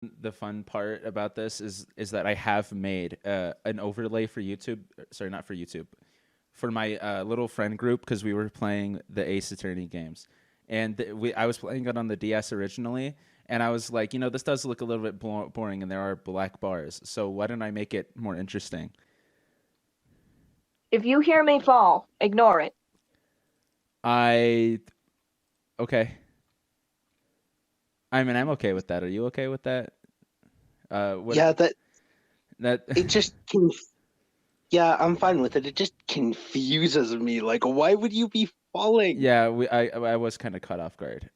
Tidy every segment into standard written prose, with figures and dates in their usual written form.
The fun part about this is that I have made an overlay for YouTube. Sorry, not for YouTube, for my little friend group because we were playing the Ace Attorney games, and I was playing it on the DS originally, and I was like, this does look a little bit boring, and there are black bars. So why don't I make it more interesting? If you hear me fall, ignore it. I okay. I mean, I'm okay with that. Are you okay with that? What Yeah, that? it just yeah, I'm fine with it. It just confuses me. Like, why would you be falling? Yeah, I was kind of caught off guard.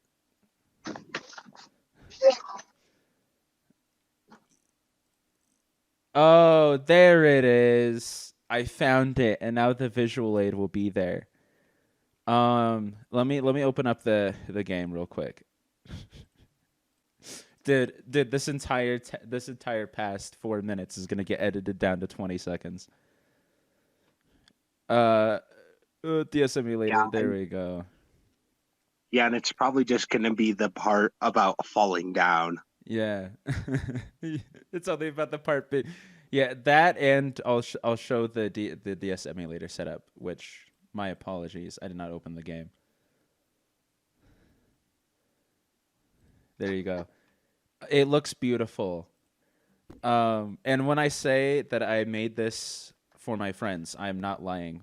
Oh, there it is. I found it, and now the visual aid will be there. Let me open up the game real quick. Dude, this entire past 4 minutes is gonna get edited down to 20 seconds. DS emulator. Yeah, There we go. yeah, and it's probably just gonna be the part about falling down. Yeah, it's only about the part, but yeah, that and I'll show the DS emulator setup. Which my apologies, I did not open the game. There you go. It looks beautiful. And when I say that I made this for my friends, I'm not lying.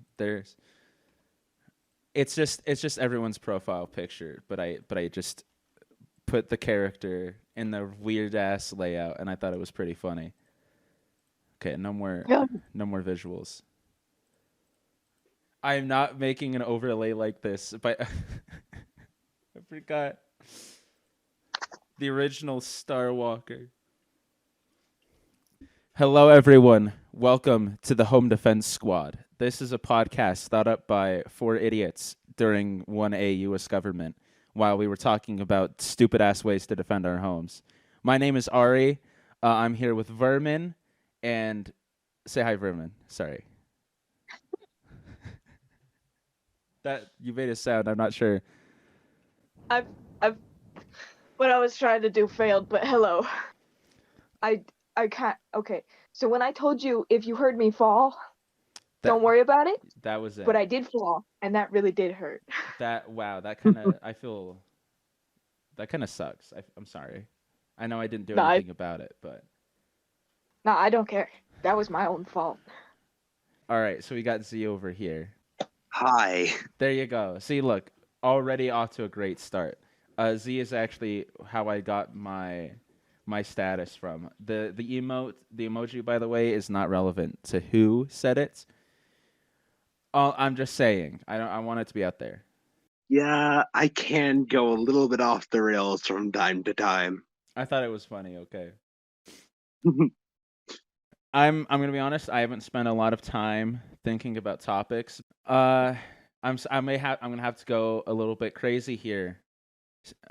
It's just everyone's profile picture, but I just put the character in the weird ass layout, and I thought it was pretty funny. Okay, no more visuals. I'm not making an overlay like this, but I forgot the original Star Walker. Hello, everyone. Welcome to the Home Defense Squad. This is a podcast thought up by 4 idiots during 1A US government while we were talking about stupid ass ways to defend our homes. My name is Ari. I'm here with Vermin and say hi, Vermin. Sorry. That you made a sound. I'm not sure. I've what I was trying to do failed, but hello. I can't. Okay, so when I told you if you heard me fall, don't worry about it. That was it. But I did fall, and that really did hurt. That kind of I feel that kind of sucks. I'm sorry. I know I didn't do anything about it, but no, I don't care. That was my own fault. All right, so we got Z over here. Hi. There you go. See, look, already off to a great start. Z is actually how I got my status from. The emoji, by the way, is not relevant to who said it. I'm just saying. I want it to be out there. Yeah, I can go a little bit off the rails from time to time. I thought it was funny. Okay. I'm gonna be honest. I haven't spent a lot of time thinking about topics. I'm gonna have to go a little bit crazy here.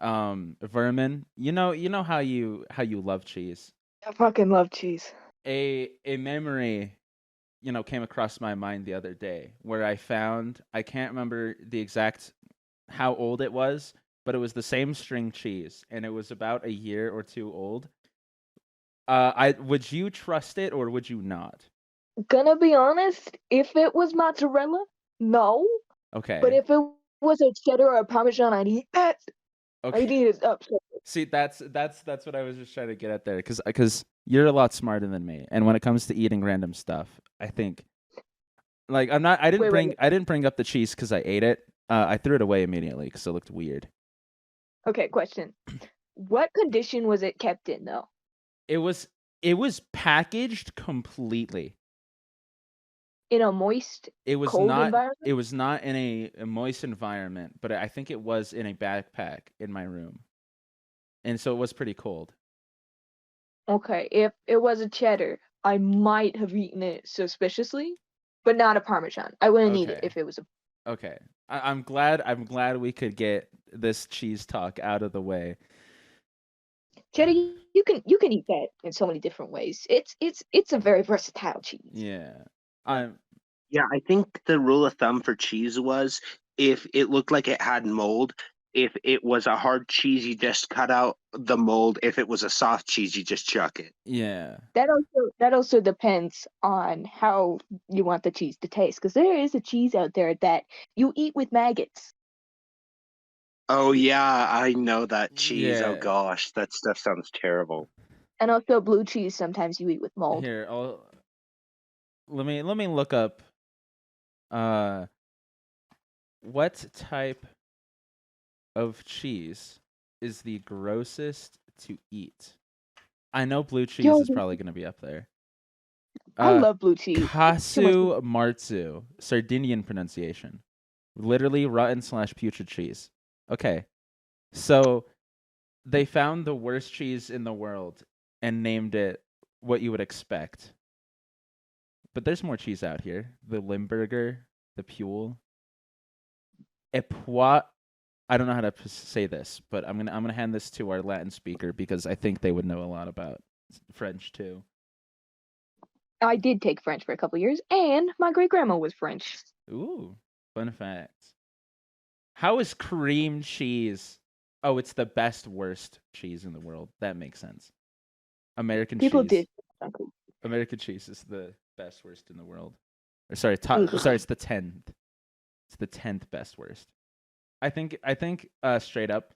Vermin, you know how you love cheese. I fucking love cheese. A memory, came across my mind the other day where I can't remember the exact how old it was, but it was the same string cheese, and it was about a year or two old. Would you trust it or would you not? Gonna be honest, if it was mozzarella, no. Okay. But if it was a cheddar or a parmesan, I'd eat that. Okay. I'd eat it up. See, that's what I was just trying to get at there, because you're a lot smarter than me, and when it comes to eating random stuff, I think, like, I didn't bring up the cheese because I ate it. I threw it away immediately because it looked weird. Okay, question. What condition was it kept in, though? It was packaged completely. In a moist, cold environment? It was not in a moist environment, but I think it was in a backpack in my room. And so it was pretty cold. Okay, if it was a cheddar, I might have eaten it suspiciously, but not a parmesan. I wouldn't eat it if it was a... Okay. I'm glad we could get this cheese talk out of the way. Cheddar, you can eat that in so many different ways. It's a very versatile cheese. Yeah. Yeah, I think the rule of thumb for cheese was if it looked like it had mold, If it was a hard cheese, you just cut out the mold. If it was a soft cheese, you just chuck it. Yeah. That also depends on how you want the cheese to taste, because there is a cheese out there that you eat with maggots. Oh yeah, I know that cheese. Oh Yeah. gosh, that stuff sounds terrible. And also blue cheese sometimes you eat with mold. Here, let me look up what type of cheese is the grossest to eat? I know blue cheese Yo, is probably going to be up there. I love blue cheese. It's too much- Casu marzu, Sardinian pronunciation. Literally rotten/putrid cheese. Okay. So they found the worst cheese in the world and named it what you would expect. But there's more cheese out here. The Limburger, the Pule. Epois. I don't know how to say this, but I'm gonna hand this to our Latin speaker because I think they would know a lot about French too. I did take French for a couple years, and my great grandma was French. Ooh, fun fact. How is cream cheese? Oh, it's the best worst cheese in the world. That makes sense. American People cheese. did. American cheese is the best worst in the world. Or sorry, it's the 10th. It's the 10th best worst. I think straight up,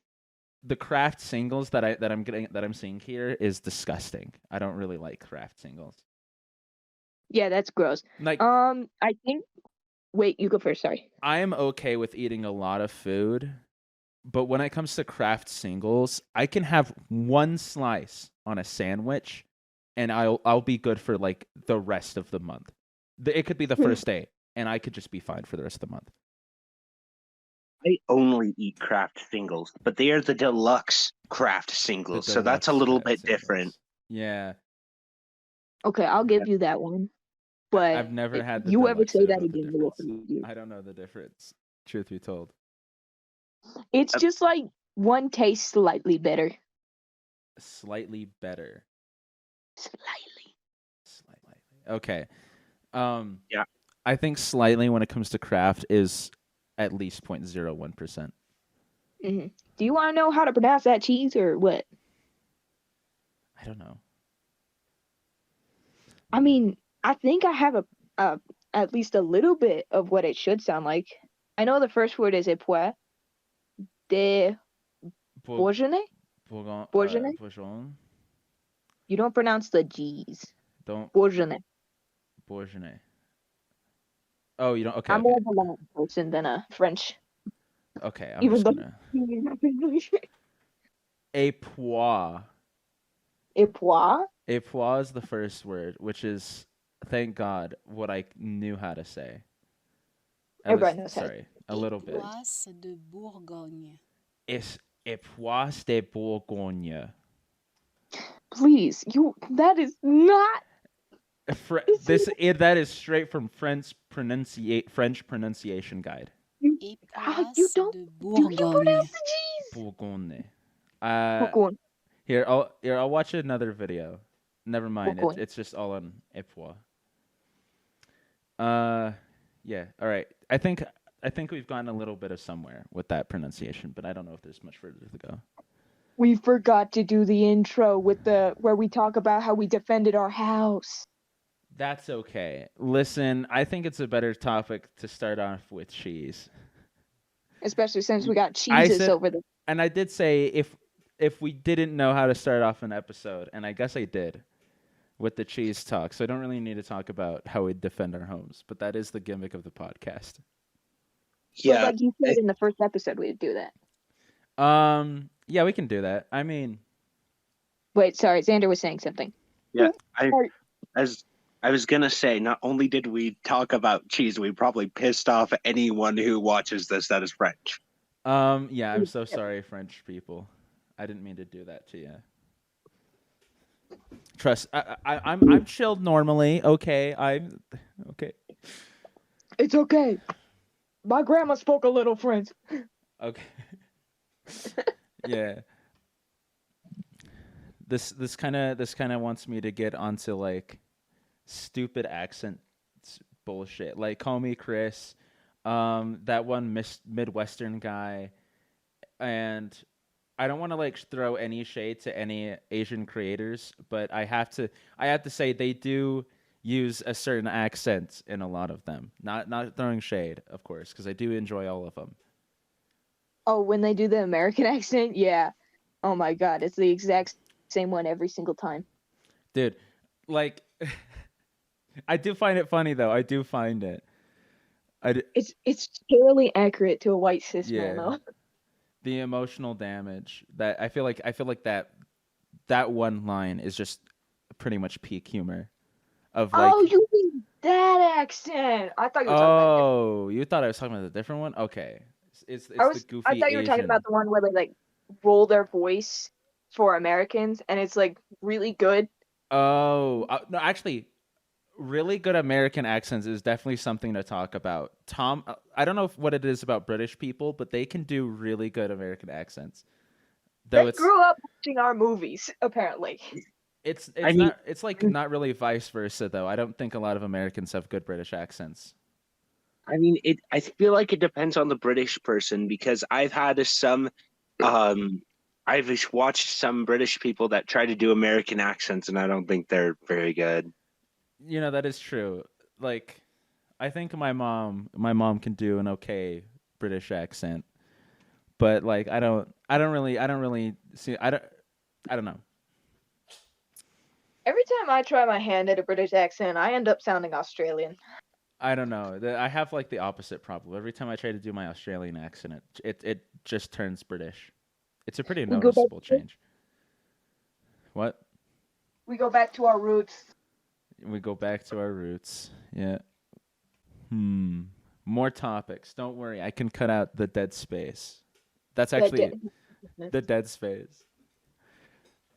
the Kraft singles that I'm seeing here is disgusting. I don't really like Kraft singles. Yeah, that's gross. Like, I think. Wait, you go first. Sorry. I am okay with eating a lot of food, but when it comes to Kraft singles, I can have one slice on a sandwich, and I'll be good for like the rest of the month. It could be the first day, and I could just be fine for the rest of the month. I only eat Kraft singles, but they are the deluxe Kraft singles, so that's a deluxe little Kraft bit different. singles. Yeah. Okay, I'll give you that one. But I've never had the you ever deluxe. say I don't that know the again, we'll difference. you. I don't know the difference. Truth be told. It's just like one tastes slightly better. Slightly better. Slightly. Okay. Yeah. I think slightly when it comes to Kraft is at least 0.01%. Mm-hmm. Do you want to know how to pronounce that cheese or what? I don't know. I mean, I think I have a at least a little bit of what it should sound like. I know the first word is époux de Bourgeonnet. Bourgeon. You don't pronounce the G's. Don't. Bourgeonnet. Bourgeonnet. Oh, you don't. Okay. I'm Okay. more of a Latin person than a French. Okay. I'm Even just though gonna. Époix. époux. Époix is the first word, which is, thank God, what I knew how to say. Everybody knows how. Sorry, a little bit. Époisse de Bourgogne. It's Époisse de Bourgogne. Please, that is not. That is straight from French pronunciation guide. You Époisse don't. de Do you Bourgogne. pronounce the G's? Bourgogne. Bourgogne. Here, I'll watch another video. Never mind. Bourgogne. It's just all on Époix. Yeah. All right. I think we've gotten a little bit of somewhere with that pronunciation, but I don't know if there's much further to go. We forgot to do the intro where we talk about how we defended our house. That's okay. Listen, I think it's a better topic to start off with cheese. Especially since we got cheeses over there. And I did say if we didn't know how to start off an episode, and I guess I did with the cheese talk, so I don't really need to talk about how we defend our homes, but that is the gimmick of the podcast. Yeah. But like you said in the first episode, we'd do that. Yeah, we can do that. I mean, wait, sorry, Xander was saying something. Yeah, I was gonna say, not only did we talk about cheese, we probably pissed off anyone who watches this that is French. Yeah, I'm so sorry, French people. I didn't mean to do that to you. Trust, I'm chilled normally. Okay, I'm okay. It's okay. My grandma spoke a little French. Okay. Yeah. This kind of wants me to get onto like stupid accent bullshit. Like call me Chris. That one Midwestern guy. and I don't want to like throw any shade to any Asian creators, but I have to say they do use a certain accent in a lot of them. Not throwing shade, of course, because I do enjoy all of them. Oh, when they do the American accent, yeah. Oh my God, it's the exact same one every single time. Dude, like I do find it funny though. I do find it. It's fairly accurate to a white cis man Yeah. though. The emotional damage that I feel like that one line is just pretty much peak humor of like Oh, you mean that accent? I thought you were talking about. oh, you thought I was talking about a different one? Okay. It's the I goofy thought you were talking Asian. about the one where they like roll their voice for Americans, and it's like really good. Oh, no, actually really good American accents is definitely something to talk about. I don't know what it is about British people, but they can do really good American accents. Though They grew up watching our movies, apparently. it's I mean, not it's like not really vice versa though. I don't think a lot of Americans have good British accents. I feel like it depends on the British person because um, I've watched some British people that try to do American accents, and I don't think they're very good. You know, that is true. Like I think my mom can do an okay British accent, but like I don't really see I don't know. Every time I try my hand at a British accent, I end up sounding Australian. I don't know. I have like the opposite problem. Every time I try to do my Australian accent, it just turns British. It's a pretty We go back. noticeable change. What? We go back to our roots. We go back to our roots. Yeah. More topics. Don't worry. I can cut out the dead space. That's actually the dead space.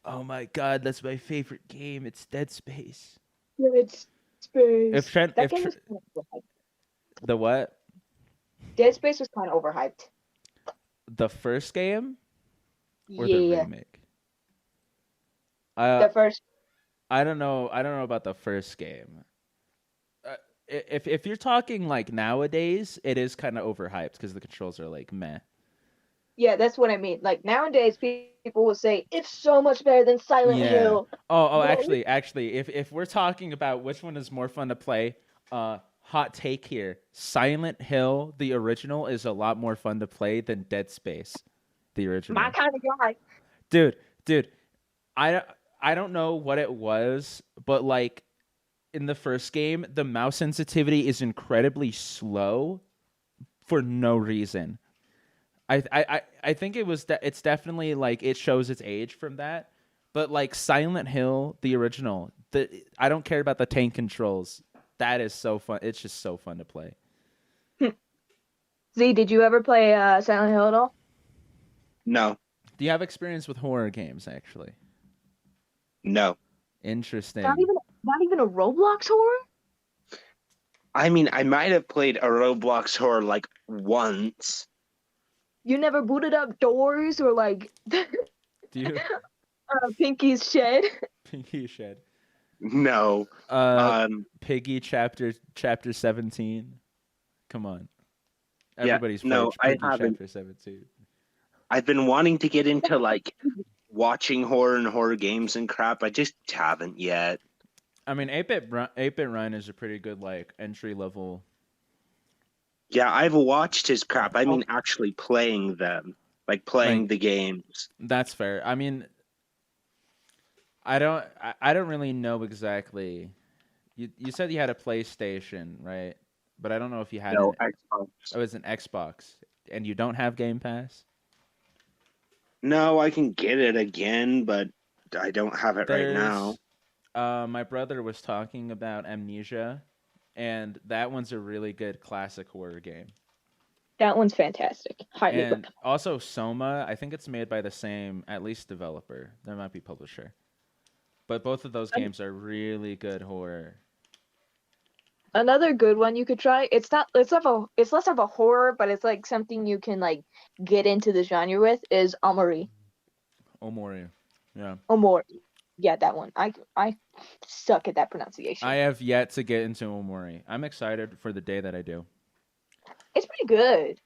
Oh my god, that's my favorite game. It's Dead Space. Dead Space. If Trent, That if game Tr- was kind of overhyped. the what? Dead Space was kind of overhyped. The first game or the Yeah, remake? the first. I don't know. I don't know about the first game. If you're talking like nowadays, it is kind of overhyped because the controls are like meh. Yeah, that's what I mean. Like nowadays, people will say it's so much better than Silent Yeah. Hill. Oh, No. actually, if we're talking about which one is more fun to play, hot take here: Silent Hill, the original, is a lot more fun to play than Dead Space, the original. My kind of guy. Dude, I I don't know what it was, but like in the first game, the mouse sensitivity is incredibly slow for no reason. I think it's definitely like it shows its age from that. But like Silent Hill, the original, I don't care about the tank controls. That is so fun. It's just so fun to play. Z, did you ever play Silent Hill at all? No, Do you have experience with horror games actually? no. Interesting. Not even a Roblox horror? I mean, I might have played a Roblox horror like once. You never booted up Doors or like Do you Pinky's Shed? Pinky Shed? No. Piggy chapter 17. Come on. Yeah, Everybody's no, played I Piggy haven't. chapter 17. I've been wanting to get into like watching horror and horror games and crap. I just haven't yet. I mean, 8-Bit Run is a pretty good like entry level. Yeah, I've watched his crap. I mean, actually playing them, like playing Like- the games. That's fair. I mean, I don't really know exactly. You said you had a PlayStation, right? But I don't know if you had No, an Xbox. oh, it's an Xbox, and you don't have Game Pass. No, I can get it again, but I don't have it right now. My brother was talking about Amnesia, and that one's a really good classic horror game. That one's fantastic. Highly And recommend. also Soma, I think it's made by the same, at least developer. There might be publisher. But both of those games are really good horror. Another good one you could try. It's less of a horror, but it's like something you can like get into the genre with is Omori. Omori. Yeah. Omori. Yeah, that one. I suck at that pronunciation. I have yet to get into Omori. I'm excited for the day that I do. It's pretty good.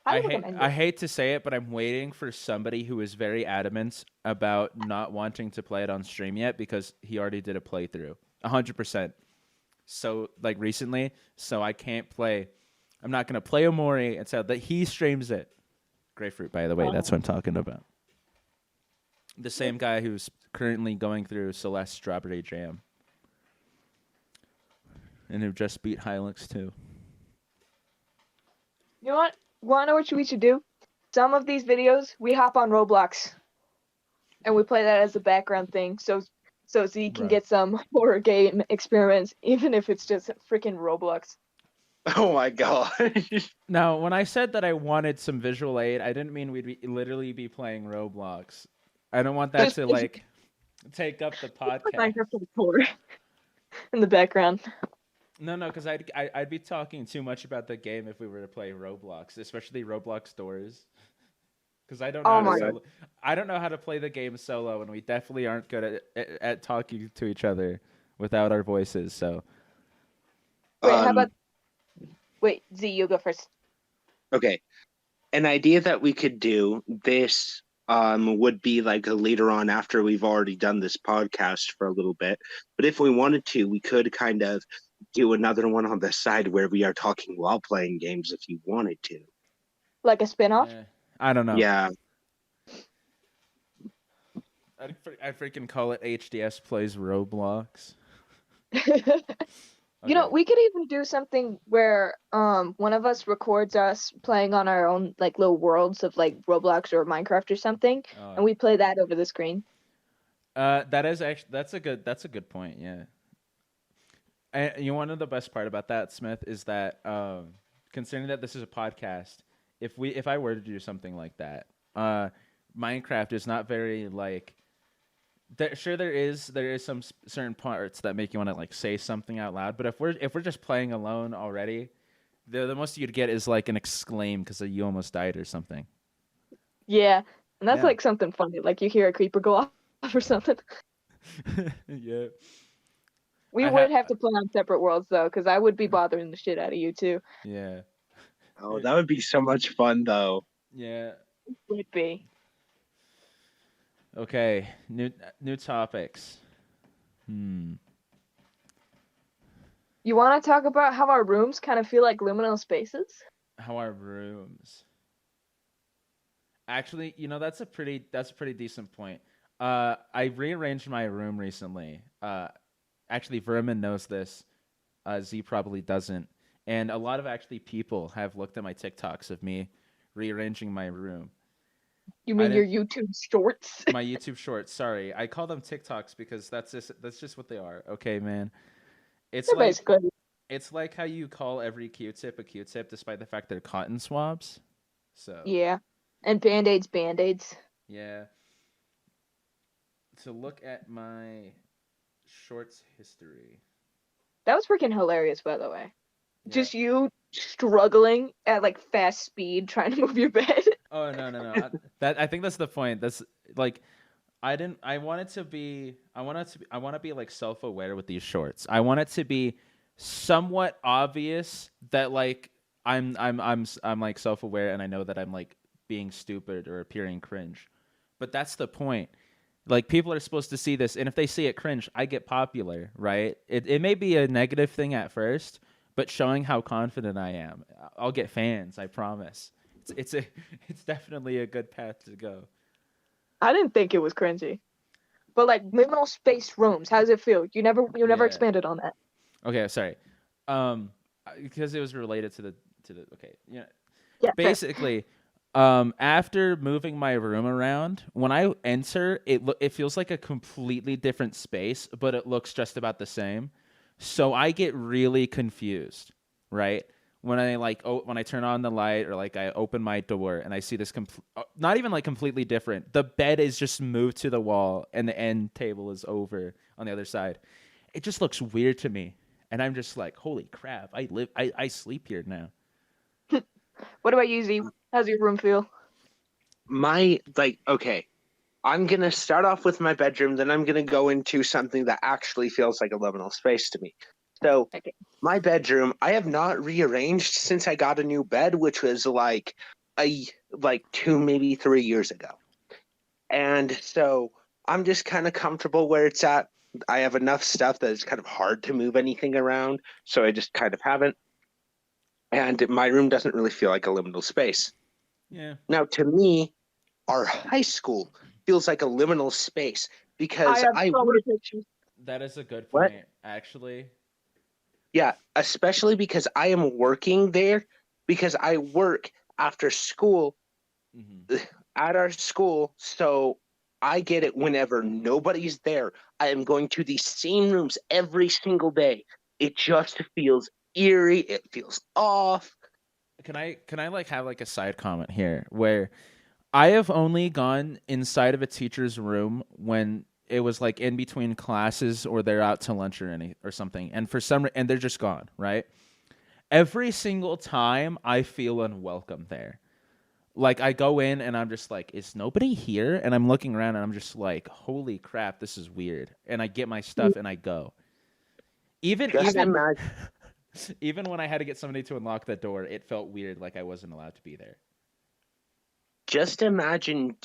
Highly recommend I it. hate to say it, but I'm waiting for somebody who is very adamant about not wanting to play it on stream yet because he already did a playthrough, 100%. So like recently, so I can't play. I'm not gonna play Omori until that he streams it. Grapefruit, by the way, that's what I'm talking about. The same guy who's currently going through Celeste Strawberry Jam, and who just beat Hylux too. You know what? Wanna know what we should do? Some of these videos, we hop on Roblox, and we play that as a background thing, so Z can Bruh. get some horror game experiments, even if it's just freaking Roblox. Oh my god. Now, when I said that I wanted some visual aid, I didn't mean literally be playing Roblox. I don't want that Just- to like take up the podcast. Minecraft horror in the background. No, because I'd be talking too much about the game if we were to play Roblox, especially Roblox Doors. Because I don't know Oh how my to I don't know how to play the game solo, and we definitely aren't good at talking to each other without our voices. So Wait, how about? Wait, Z, you go first. Okay. An idea that we could do this would be like later on after we've already done this podcast for a little bit. But if we wanted to, we could kind of do another one on the side where we are talking while playing games if you wanted to. Like a spin-off? I don't know. Yeah. I freaking call it HDS plays Roblox. You know, we could even do something where one of us records us playing on our own like little worlds of like Roblox or Minecraft or something, and we play that over the screen. That is actually that's a good point. Yeah. And you know, one of the best part about that, Smith, is that considering that this is a podcast, if I were to do something like that, Minecraft is not very like. Sure, there is some certain parts that make you want to like say something out loud, but if we're just playing alone already, the most you'd get is like an exclaim because you almost died or something. Yeah, and that's Yeah. like something funny, like you hear a creeper go off or something. Yeah. We would have to play on separate worlds though, because I would be bothering the shit out of you too. Yeah. Oh, that would be so much fun though. Yeah. Would be. Okay. New topics. You want to talk about how our rooms kind of feel like liminal spaces? How our rooms. Actually, you know, that's a pretty decent point. I rearranged my room recently. Actually, Vermin knows this. Z probably doesn't. And a lot of actually people have looked at my TikToks of me rearranging my room. You mean your YouTube shorts? My YouTube shorts. Sorry, I call them TikToks because that's just what they are. Okay, man. It's They're like basically. it's like how you call every Q-tip a Q-tip, despite the fact they're cotton swabs. So Yeah, and band-aids, band-aids. yeah. To look at my shorts history. That was freaking hilarious, by the way. Yeah. Just you struggling at like fast speed trying to move your bed. Oh no. I think that's the point. That's like I want to be like self-aware with these shorts. I want it to be somewhat obvious that like I'm like self-aware and I know that I'm like being stupid or appearing cringe. But that's the point. Like people are supposed to see this, and if they see it cringe, I get popular, right? It may be a negative thing at first, but showing how confident I am, I'll get fans, I promise. It's definitely a good path to go. I didn't think it was cringy. But like liminal space rooms, how does it feel? You never expanded on that. Okay, sorry. Because it was related to the okay. Yeah. Yeah. Basically, after moving my room around, when I enter, it feels like a completely different space, but it looks just about the same. So I get really confused, right? When I when I turn on the light or like I open my door and I see this not even like completely different. The bed is just moved to the wall and the end table is over on the other side. It just looks weird to me, and I'm just like, holy crap! I sleep here now. What about you, Z? How's your room feel? Okay, I'm going to start off with my bedroom, then I'm going to go into something that actually feels like a liminal space to me. So, Okay. My bedroom, I have not rearranged since I got a new bed, which was like like 2, maybe 3 years ago. And so I'm just kind of comfortable where it's at. I have enough stuff that it's kind of hard to move anything around, so I just kind of haven't. And my room doesn't really feel like a liminal space. Yeah. Now, to me, our high school feels like a liminal space I because have I so work. many pictures. That is a good What? point, actually. Yeah, especially because I am working there because I work after school Hmm. at our school, so I get it whenever nobody's there. I am going to the same rooms every single day. It just feels eerie. It feels off. Can I like have like a side comment here where I have only gone inside of a teacher's room when it was like in between classes or they're out to lunch or something, and and they're just gone, right? Every single time I feel unwelcome there. Like I go in and I'm just like, is nobody here? And I'm looking around and I'm just like, holy crap, this is weird. And I get my stuff and I go. Even Just even imagine, even when I had to get somebody to unlock the door, it felt weird, like I wasn't allowed to be there. just imagine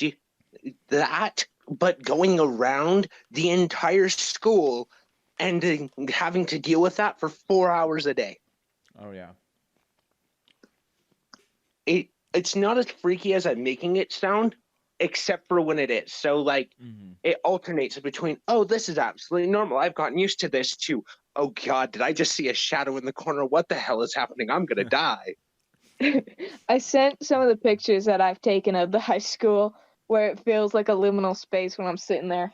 that, but going around the entire school and having to deal with that for 4 hours a day. Oh yeah. It's not as freaky as I'm making it sound, except for when it is. So like Mm-hmm. it alternates between, oh, this is absolutely normal. I've gotten used to this, to, oh God, did I just see a shadow in the corner? What the hell is happening? I'm gonna die. I sent some of the pictures that I've taken of the high school where it feels like a liminal space when I'm sitting there.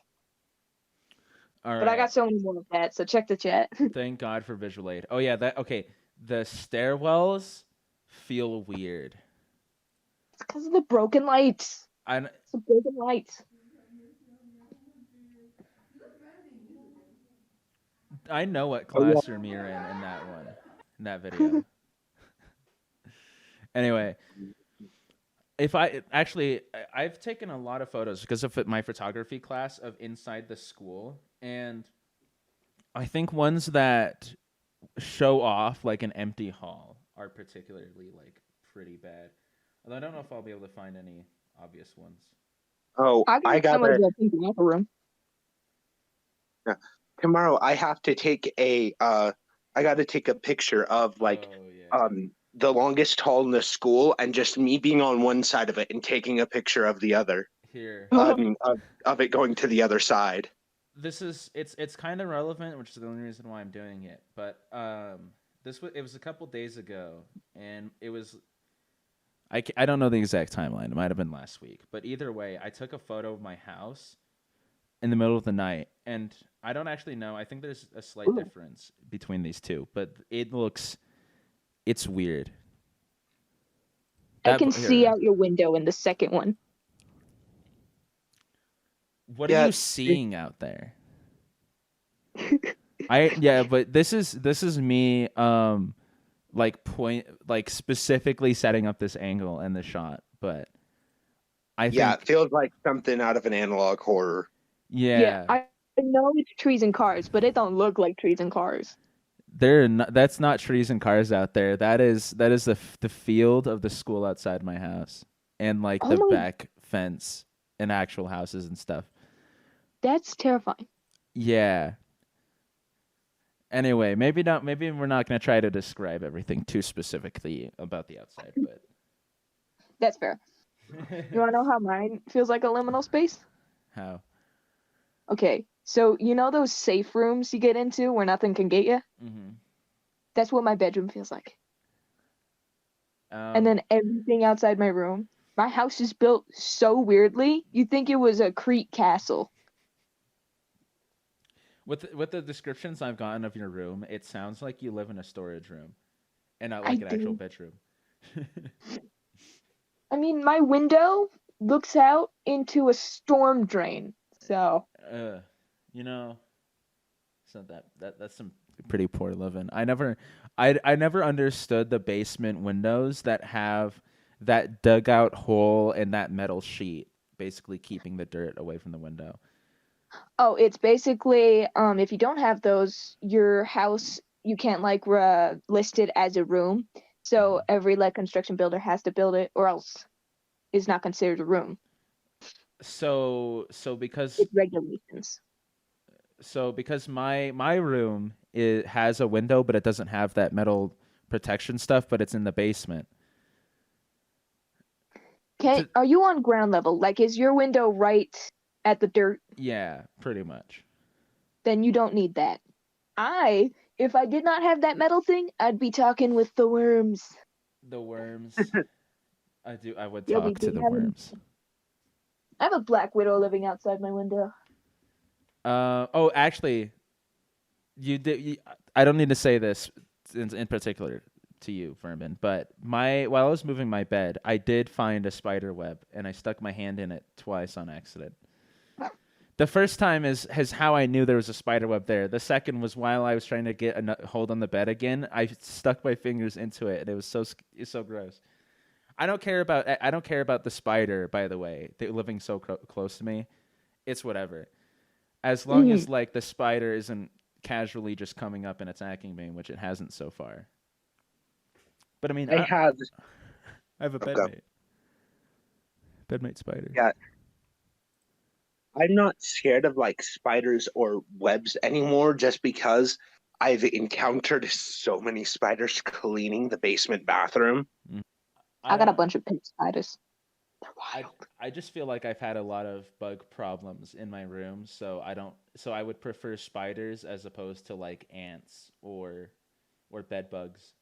All But I right. got so many more of that, so check the chat. Thank God for visual aid. Oh yeah, that okay. The stairwells feel weird. It's because of the broken lights. I It's the broken lights. I know what Oh, yeah. classroom you're in that one, in that video. Anyway, if I actually, I've taken a lot of photos because of my photography class of inside the school, and I think ones that show off like an empty hall are particularly like pretty bad. Although I don't know if I'll be able to find any obvious ones. Oh, I I got some of gotta the pink locker room. tomorrow. I have to take a I gotta take a picture of like Oh yeah. the longest hall in the school and just me being on one side of it and taking a picture of the other. Here. Of it going to the other side. This is it's kind of relevant, which is the only reason why I'm doing it. But it was a couple days ago, and it was I don't know the exact timeline. It might have been last week, but either way, I took a photo of my house in the middle of the night, and I don't actually know. I think there's a slight difference between these two, but it's weird. I can see Here. out your window in the second one. What Yeah, are you seeing out there? But this is me like specifically setting up this angle and the shot, but I yeah, think it feels like something out of an analog horror. yeah, I know it's trees and cars, but it don't look like trees and cars. that's not trees and cars out there. That is the field of the school outside my house and like the back fence and actual houses and stuff. That's terrifying. Yeah. Anyway, maybe we're not going to try to describe everything too specifically about the outside, but That's fair. You want to know how mine feels like a liminal space? How? Okay, so you know those safe rooms you get into where nothing can get you? Mm-hmm. That's what my bedroom feels like. And then everything outside my room. My house is built so weirdly, you'd think it was a Crete castle. With the descriptions I've gotten of your room, it sounds like you live in a storage room and not like an actual bedroom. I mean, my window looks out into a storm drain. So, you know, so that's some pretty poor living. I never understood the basement windows that have that dugout hole and that metal sheet basically keeping the dirt away from the window. oh, it's basically if you don't have those, your house you can't like list it as a room So every like construction builder has to build it, or else it's not considered a room. So because It's regulations. my room has a window, but it doesn't have that metal protection stuff, but it's in the basement. Are you on ground level? Like, is your window right at the dirt? Yeah, pretty much. Then you don't need that. If I did not have that metal thing, I'd be talking with the worms. The worms. I would Yeah, we talk to do the have worms. I have a black widow living outside my window. Oh, actually, I don't need to say this in particular to you, Vermin, but while I was moving my bed, I did find a spider web, and I stuck my hand in it twice on accident. The first time is how I knew there was a spider web there. The second was while I was trying to get a hold on the bed again. I stuck my fingers into it, and it was so gross. I don't care about the spider, by the way. They're living so close to me. It's whatever. As long as like the spider isn't casually just coming up and attacking me, which it hasn't so far. But I mean, I have a bedmate. Bedmate spider. Yeah. I'm not scared of like spiders or webs anymore just because I've encountered so many spiders cleaning the basement bathroom. I got a bunch of pink spiders. They're wild. I just feel like I've had a lot of bug problems in my room, so I would prefer spiders as opposed to like ants or bed bugs.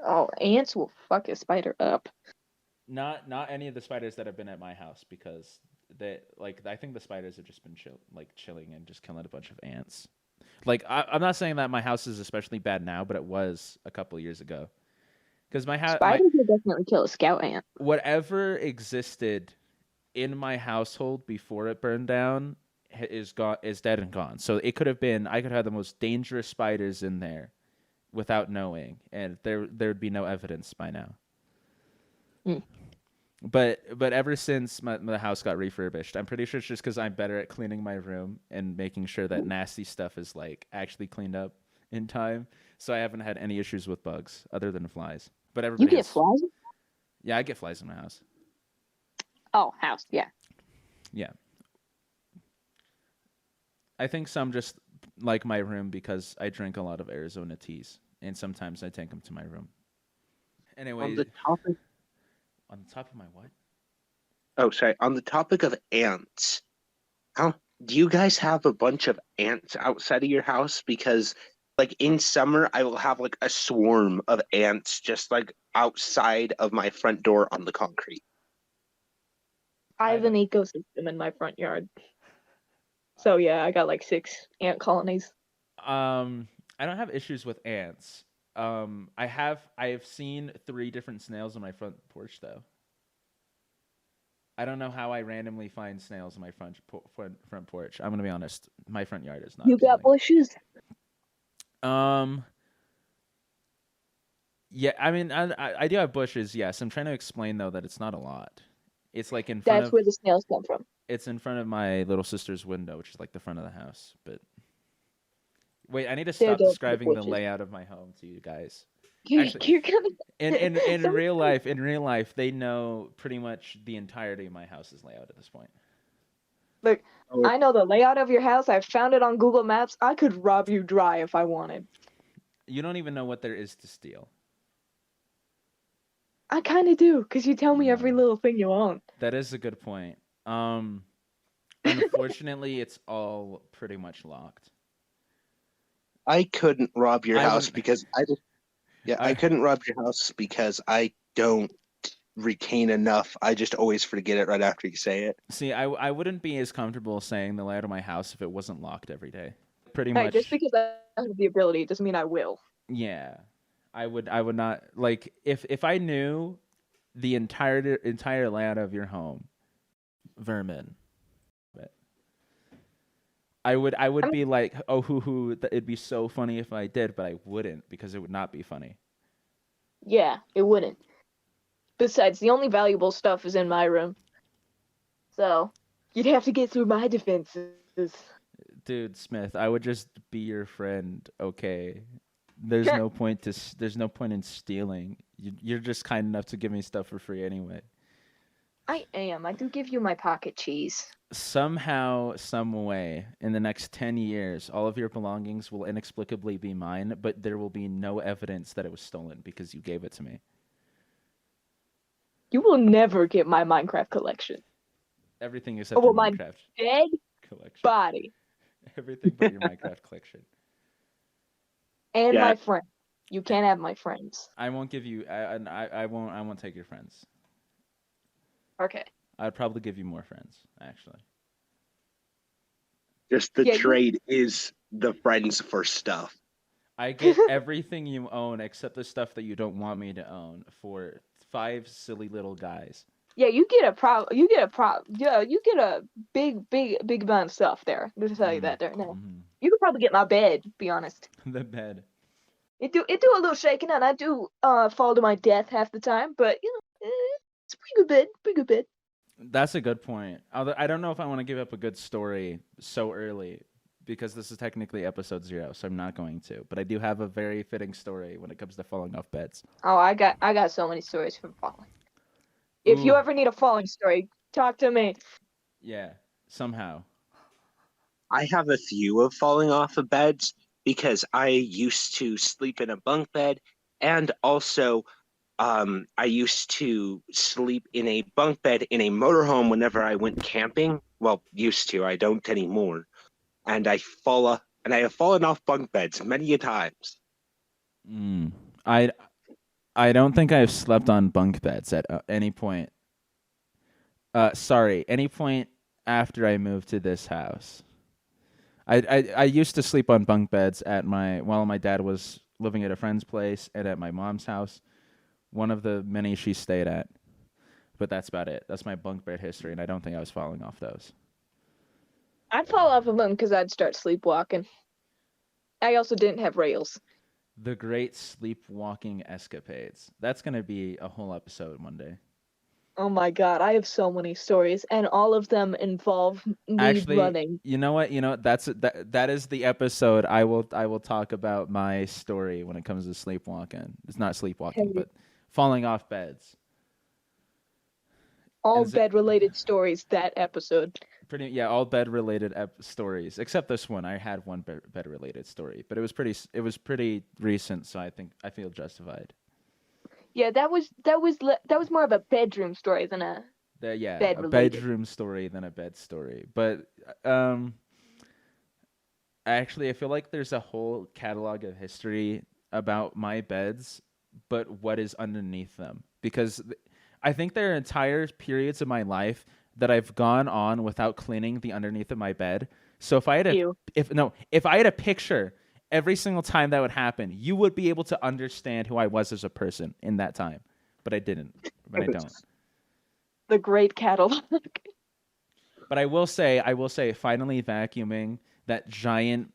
Oh, ants will fuck a spider up. Not any of the spiders that have been at my house, because I think the spiders have just been chilling and just killing a bunch of ants. Like I'm not saying that my house is especially bad now, but it was a couple years ago. Because spiders will definitely kill a scout ant. Whatever existed in my household before it burned down is dead and gone. So I could have the most dangerous spiders in there without knowing, and there'd be no evidence by now. But ever since the house got refurbished, I'm pretty sure it's just because I'm better at cleaning my room and making sure that nasty stuff is like actually cleaned up in time. So I haven't had any issues with bugs other than flies. But everybody You get flies? Yeah, I get flies in my house. Oh, house, yeah. Yeah. I think some just like my room because I drink a lot of Arizona teas, and sometimes I take them to my room. Anyway, On the top of my what? Oh, sorry. On the topic of ants, do you guys have a bunch of ants outside of your house? Because like in summer, I will have like a swarm of ants just like outside of my front door on the concrete. I have an ecosystem in my front yard. So yeah, I got like 6 ant colonies. I don't have issues with ants. I have seen 3 different snails on my front porch though. I don't know how I randomly find snails on my front porch. I'm gonna be honest. My front yard is not. You got bushes? Yeah, I mean, I do have bushes. Yes, I'm trying to explain though that it's not a lot. It's like in front of. That's where the snails come from. It's in front of my little sister's window, which is like the front of the house. But wait, I need to stop describing the layout of my home to you guys. Actually, You're gonna... in real life, they know pretty much the entirety of my house's layout at this point. Look, I know the layout of your house. I found it on Google Maps. I could rob you dry if I wanted. You don't even know what there is to steal. I kind of do, because you tell me every little thing you own. That is a good point. Unfortunately, it's all pretty much locked. I couldn't rob your house because I couldn't rob your house because I don't retain enough. I just always forget it right after you say it. See, I wouldn't be as comfortable saying the layout of my house if it wasn't locked every day. Pretty much. Just because I have the ability doesn't mean I will. Yeah, I would not like if I knew the entire layout of your home, Vermin. But I would be like, oh, hoo, it'd be so funny if I did, but I wouldn't because it would not be funny. Yeah, it wouldn't. Besides, the only valuable stuff is in my room. So, you'd have to get through my defenses. Dude, Smith, I would just be your friend, okay? there's no point there's no point in stealing. You're just kind enough to give me stuff for free anyway. I am. I do give you my pocket cheese. Somehow, some way, in the next 10 years, all of your belongings will inexplicably be mine, but there will be no evidence that it was stolen because you gave it to me. You will never get my Minecraft collection. Everything except Over your my Minecraft dead collection. body. Everything but your Minecraft collection. And Yeah. my friend. You can't have my friends. I won't give you. I won't take your friends. Okay. I'd probably give you more friends, actually. Just the Yeah, trade is the friends for stuff. I get everything you own except the stuff that you don't want me to own for 5 silly little guys. Yeah, you get a yeah, you get a big amount of stuff there. I'm gonna tell you that there now. Mhm. You could probably get my bed, to be honest. The bed. It do a little shaking and I do fall to my death half the time, but it's a pretty good bed. Pretty good bed. That's a good point. Although I don't know if I want to give up a good story so early because this is technically episode 0, so I'm not going to. But I do have a very fitting story when it comes to falling off beds. Oh, I got so many stories from falling. If you Ooh. ever need a falling story, talk to me. Yeah, somehow. I have a few of falling off of beds because I used to sleep in a bunk bed, and also I used to sleep in a bunk bed in a motorhome whenever I went camping. Well, used to. I don't anymore. And I have fallen off bunk beds many a times. I don't think I've slept on bunk beds at any point. Sorry, any point after I moved to this house. I used to sleep on bunk beds while my dad was living at a friend's place and at my mom's house, one of the many she stayed at. But that's about it. That's my bunk bed history, and I don't think I was falling off those. I'd fall off of them because I'd start sleepwalking. I also didn't have rails. The great sleepwalking escapades. That's going to be a whole episode one day. Oh my god, I have so many stories, and all of them involve me Actually, running. you know what? That is the episode I will talk about my story when it comes to sleepwalking. It's not sleepwalking, but falling off beds. All bed-related stories that episode. All bed-related stories except this one. I had one bed-related story, but it was pretty recent, so I feel justified. Yeah, that was more of a bedroom story than a a bedroom story than a bed story. But actually, I feel like there's a whole catalog of history about my beds, but what is underneath them, because I think there are entire periods of my life that I've gone on without cleaning the underneath of my bed. So if I had a picture every single time that would happen, you would be able to understand who I was as a person in that time. But I didn't. But I don't. The great catalog. But I will say, finally vacuuming that giant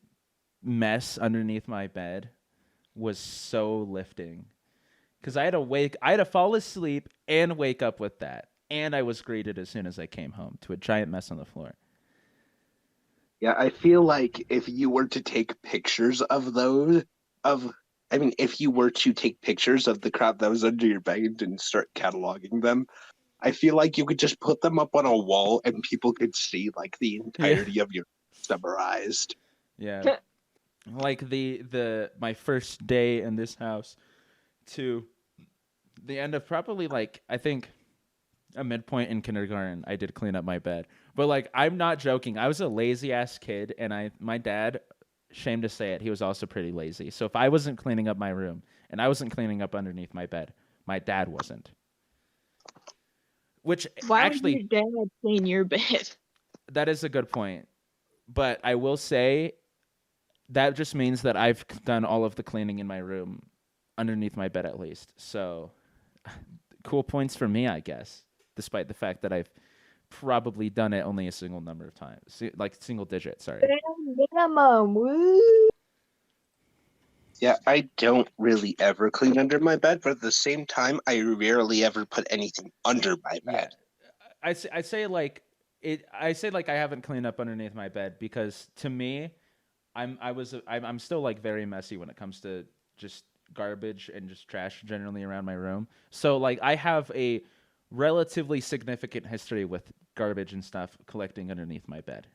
mess underneath my bed was so lifting. Because I had to fall asleep and wake up with that. And I was greeted as soon as I came home to a giant mess on the floor. Yeah, I feel like if you were to take pictures of if you were to take pictures of the crap that was under your bed and start cataloging them, I feel like you could just put them up on a wall and people could see like the entirety of your summarized. Yeah. Like my first day in this house to the end of probably I think a midpoint in kindergarten, I did clean up my bed. But I'm not joking. I was a lazy ass kid, and my dad, shame to say it, he was also pretty lazy. So if I wasn't cleaning up my room and I wasn't cleaning up underneath my bed, my dad wasn't. Which Why actually, would your dad clean your bed? that is a good point. But I will say that just means that I've done all of the cleaning in my room underneath my bed at least. So cool points for me, I guess, despite the fact that I've probably done it only a single number of times, single digit, sorry. Minimum, woo. Yeah, I don't really ever clean under my bed, but at the same time, I rarely ever put anything under my bed. I say I haven't cleaned up underneath my bed because to me, I'm still very messy when it comes to just garbage and just trash generally around my room. So like I have a relatively significant history with garbage and stuff collecting underneath my bed.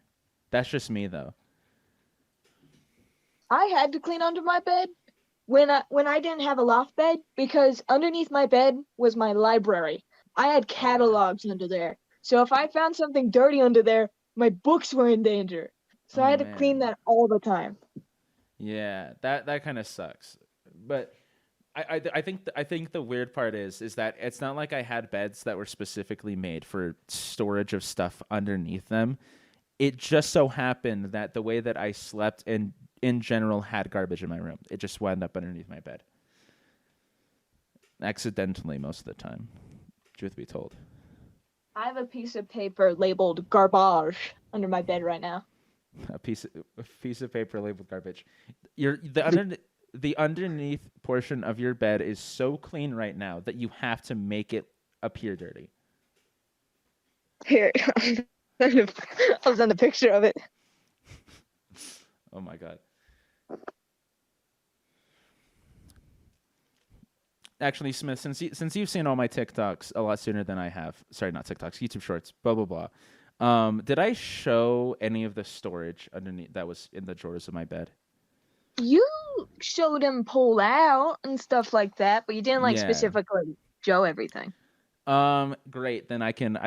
That's just me though. I had to clean under my bed when I didn't have a loft bed because underneath my bed was my library. I had catalogs under there. So if I found something dirty under there, my books were in danger. So Oh I had to clean man. that all the time. Yeah, that kind of sucks. But I think the weird part is that it's not like I had beds that were specifically made for storage of stuff underneath them. It just so happened that the way that I slept in general had garbage in my room. It just wound up underneath my bed. Accidentally most of the time, truth be told. I have a piece of paper labeled garbage under my bed right now. A piece of paper labeled garbage. The underneath portion of your bed is so clean right now that you have to make it appear dirty. Here, I'll send a picture of it. Oh my god. Actually, Smith, since you've seen all my TikToks a lot sooner than I have, sorry, not TikToks, YouTube Shorts, blah blah blah. Did I show any of the storage underneath that was in the drawers of my bed? You showed him pull out and stuff like that, but you didn't like Yeah. specifically show everything. Great. Then I can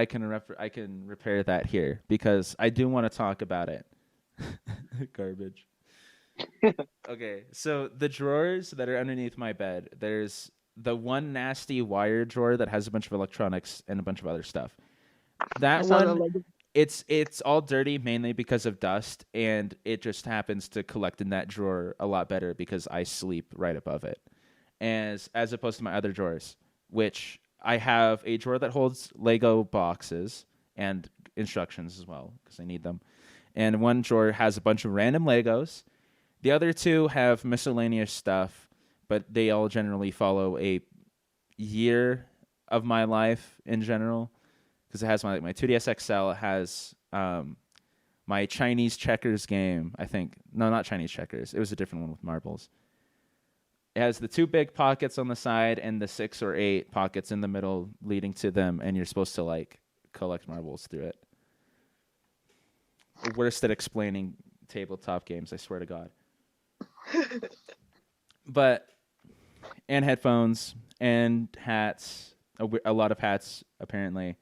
repair that here because I do want to talk about it. Garbage. Okay, so the drawers that are underneath my bed, there's the one nasty wire drawer that has a bunch of electronics and a bunch of other stuff. That one, it's all dirty mainly because of dust, and it just happens to collect in that drawer a lot better because I sleep right above it, as opposed to my other drawers, which I have a drawer that holds Lego boxes and instructions as well because I need them, and one drawer has a bunch of random Legos. The other two have miscellaneous stuff, but they all generally follow a year of my life in general. Because it has my 2DS XL, it has my Chinese checkers game, I think. No, not Chinese checkers. It was a different one with marbles. It has the 2 big pockets on the side and the 6 or 8 pockets in the middle leading to them, and you're supposed to like collect marbles through it. Worst at explaining tabletop games, I swear to God. But, and headphones, and hats, a lot of hats, apparently.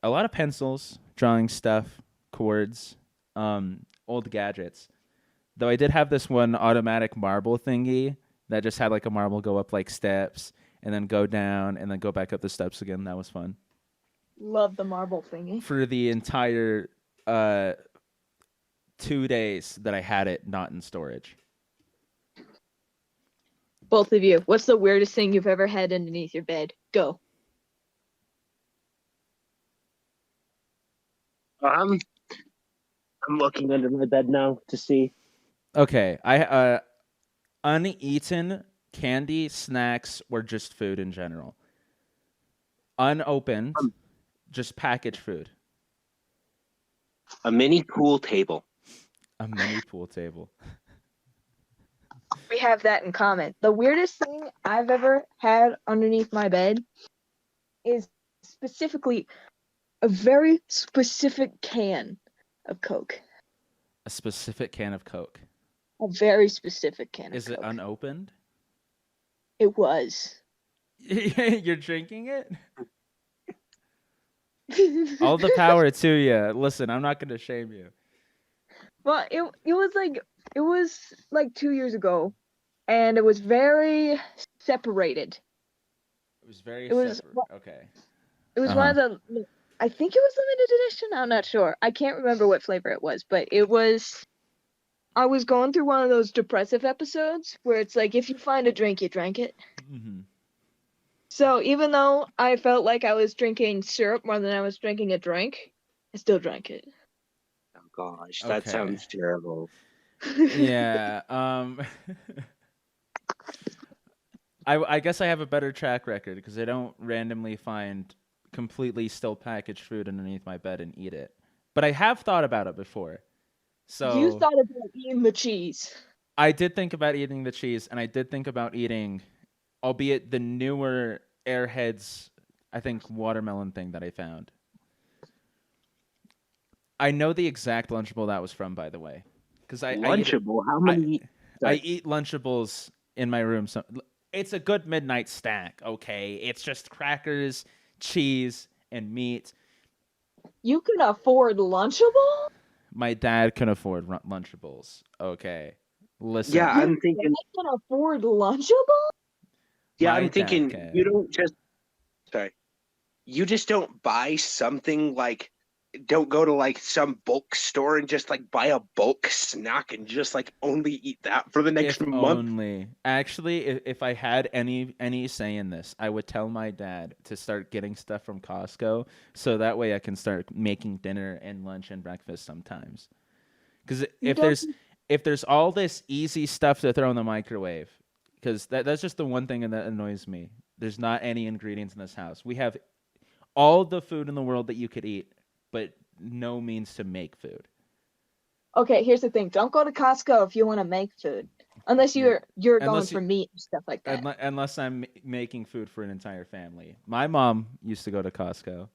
A lot of pencils, drawing stuff, cords, old gadgets. Though I did have this one automatic marble thingy that just had like a marble go up like steps and then go down and then go back up the steps again. That was fun. Love the marble thingy. For the entire 2 days that I had it not in storage. Both of you, what's the weirdest thing you've ever had underneath your bed? Go. I'm looking under my bed now to see. Okay, I uneaten candy, snacks, or just food in general. Unopened, just packaged food. A mini pool table. A mini pool table. We have that in common. The weirdest thing I've ever had underneath my bed is specifically a very specific can of Coke. A specific can of Coke. A very specific can Is of Coke. it unopened? It was. You're drinking it? All the power to you. Listen, I'm not going to shame you. Well, it was like 2 years ago, and it was very separated. It was very It was- separate. Okay. It was one of the, I think it was limited edition. I'm not sure. I can't remember what flavor it was, but it was. I was going through one of those depressive episodes where it's like if you find a drink, you drank it. Mm-hmm. So even though I felt like I was drinking syrup more than I was drinking a drink, I still drank it. Oh gosh, that Okay. sounds terrible. Yeah. I guess I have a better track record because I don't randomly find completely still packaged food underneath my bed and eat it. But I have thought about it before. So You thought about eating the cheese. I did think about eating the cheese, and I did think about eating, albeit the newer Airheads, I think watermelon thing that I found. I know the exact Lunchable that was from, by the way, because Lunchable? How I many? I eat Lunchables in my room. So it's a good midnight snack. Okay, it's just crackers, cheese, and meat. You can afford Lunchable? My dad can afford Lunchables. Okay, listen. Yeah, Your I'm thinking. dad can afford Lunchable? Yeah, My I'm dad thinking. can. You don't just. Sorry. You just don't buy something like. Don't go to like some bulk store and just like buy a bulk snack and just like only eat that for the next If month. only. Actually, if I had any say in this, I would tell my dad to start getting stuff from Costco, so that way I can start making dinner and lunch and breakfast sometimes. Because if there's all this easy stuff to throw in the microwave, because that's just the one thing that annoys me. There's not any ingredients in this house. We have all the food in the world that you could eat, but no means to make food. Okay, here's the thing. Don't go to Costco if you want to make food. Unless you're going for meat and stuff like that. Unless I'm making food for an entire family. My mom used to go to Costco.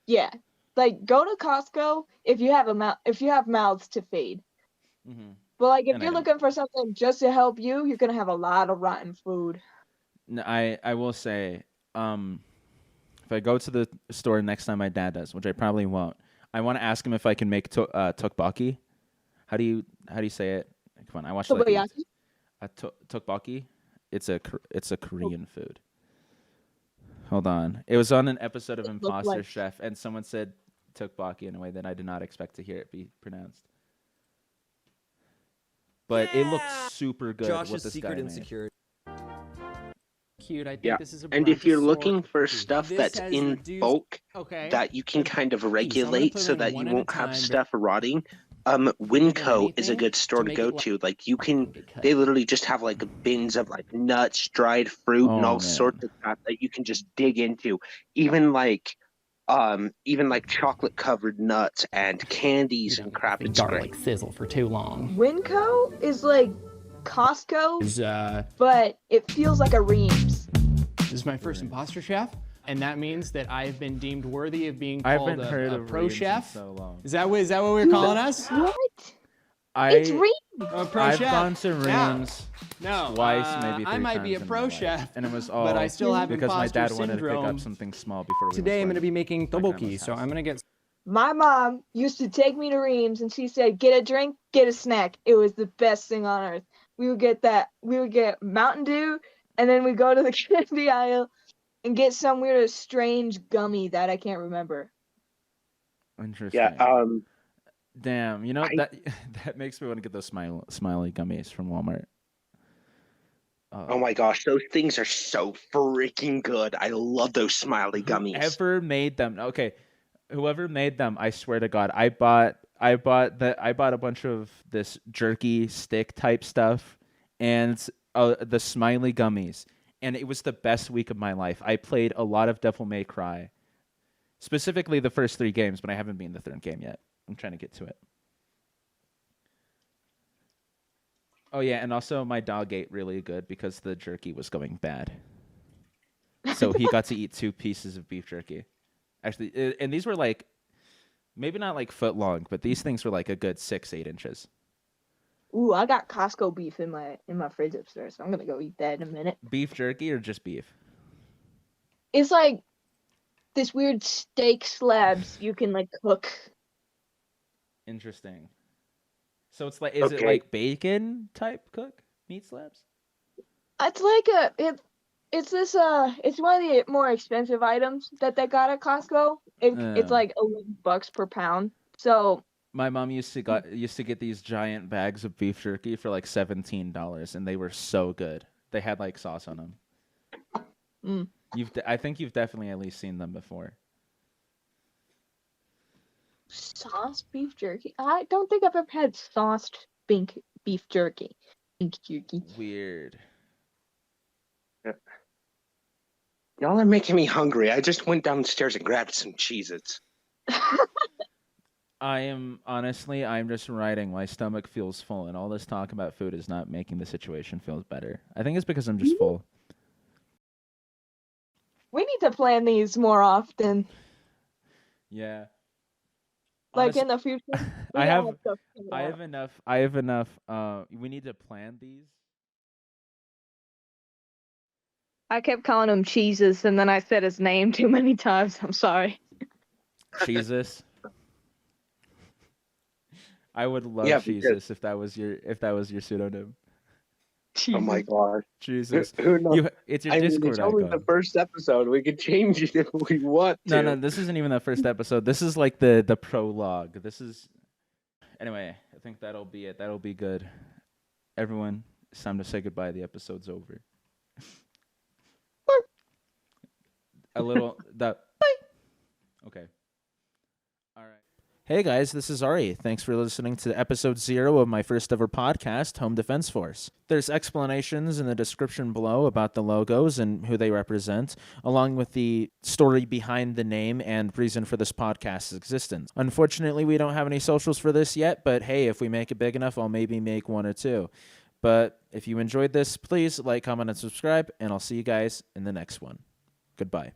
Yeah. Like go to Costco if you have mouths to feed. Mm-hmm. But like if And you're looking for something just to help you, you're gonna have a lot of rotten food. No, I will say, if I go to the store next time my dad does, which I probably won't, I want to ask him if I can make tteokbokki. How do you say it? Come on, I watched tteokbokki. It's a Korean food. Hold on, it was on an episode of Imposter Chef, and someone said tteokbokki in a way that I did not expect to hear it be pronounced. But it looked super good. Josh's what secret guy insecurity. Cute. I think this is a And if you're Brontosaurus. looking for stuff This that's has in reduced- bulk Okay. that you can kind of I'm gonna regulate play so them that you one at a won't have time, stuff rotting, Winco is a anything good store to to make go it to. Like you can, get cut. they literally just have like bins of like nuts, dried fruit, and Oh, all man. sorts of stuff that you can just dig into. Even like chocolate covered nuts and candies and crap. It's great. Garlic sizzle for too long. Winco is like Costco, Is, but it feels like a Reams. This is my first imposter chef, and that means that I've been deemed worthy of being I called haven't heard a of pro Reams in chef. so long. Is that what we're calling us? What? I've It's Reams. A pro I've chef. gone to Yeah. Reams No, twice, maybe three I might be a times in pro my life. chef, and it was all but I still have because my imposter dad wanted to pick syndrome. up something small before we Today I'm went going to be making to my grandma's tteokbokki, so house. I'm going to get My mom used to take me to Reams and she said, get a drink, get a snack. It was the best thing on earth. We would get Mountain Dew, and then we'd go to the candy aisle and get some weird strange gummy that I can't remember. Interesting. Yeah. Damn, you know that makes me want to get those smiley gummies from Walmart. Oh my gosh, those things are so freaking good. I love those smiley gummies. Whoever made them? Okay, whoever made them, I swear to God, I bought a bunch of this jerky stick type stuff and the smiley gummies, and it was the best week of my life. I played a lot of Devil May Cry, specifically the first 3 games, but I haven't beaten the 3rd game yet. I'm trying to get to it. Oh yeah, and also my dog ate really good because the jerky was going bad. So he got to eat 2 pieces of beef jerky. Actually, and these were like, maybe not like foot long, but these things were like a good 6-8 inches. Ooh, I got Costco beef in my fridge upstairs, so I'm gonna go eat that in a minute. Beef jerky or just beef? It's like this weird steak slabs you can like cook. Interesting. So it's like, is it like bacon type cook meat slabs? It's like it's one of the more expensive items that they got at Costco. It's like $11 per pound. So my mom used to get these giant bags of beef jerky for like $17, and they were so good. They had like sauce on them. I think you've definitely at least seen them before. Sauce beef jerky? I don't think I've ever had sauced beef jerky. Weird. Y'all are making me hungry. I just went downstairs and grabbed some Cheez-Its. I'm just writing. My stomach feels full, and all this talk about food is not making the situation feel better. I think it's because I'm just full. We need to plan these more often. Yeah. Like in the future. I gotta have stuff coming I out. have enough. I have enough. We need to plan these. I kept calling him Cheeses, and then I said his name too many times. I'm sorry. Jesus. I would love Yeah, because- Jesus if that was your pseudonym. Oh my god. Jesus. Who knows? It's your I mean, Discord it's only icon. the first episode. We could change it if we want to. No, this isn't even the first episode. This is like the prologue. This is anyway. I think that'll be it. That'll be good. Everyone, it's time to say goodbye. The episode's over. A little the okay. All right. Hey guys, this is Ari. Thanks for listening to episode 0 of my first ever podcast, Home Defense Force. There's explanations in the description below about the logos and who they represent, along with the story behind the name and reason for this podcast's existence. Unfortunately, we don't have any socials for this yet, but hey, if we make it big enough, I'll maybe make 1 or 2. But if you enjoyed this, please like, comment, and subscribe, and I'll see you guys in the next one. Goodbye.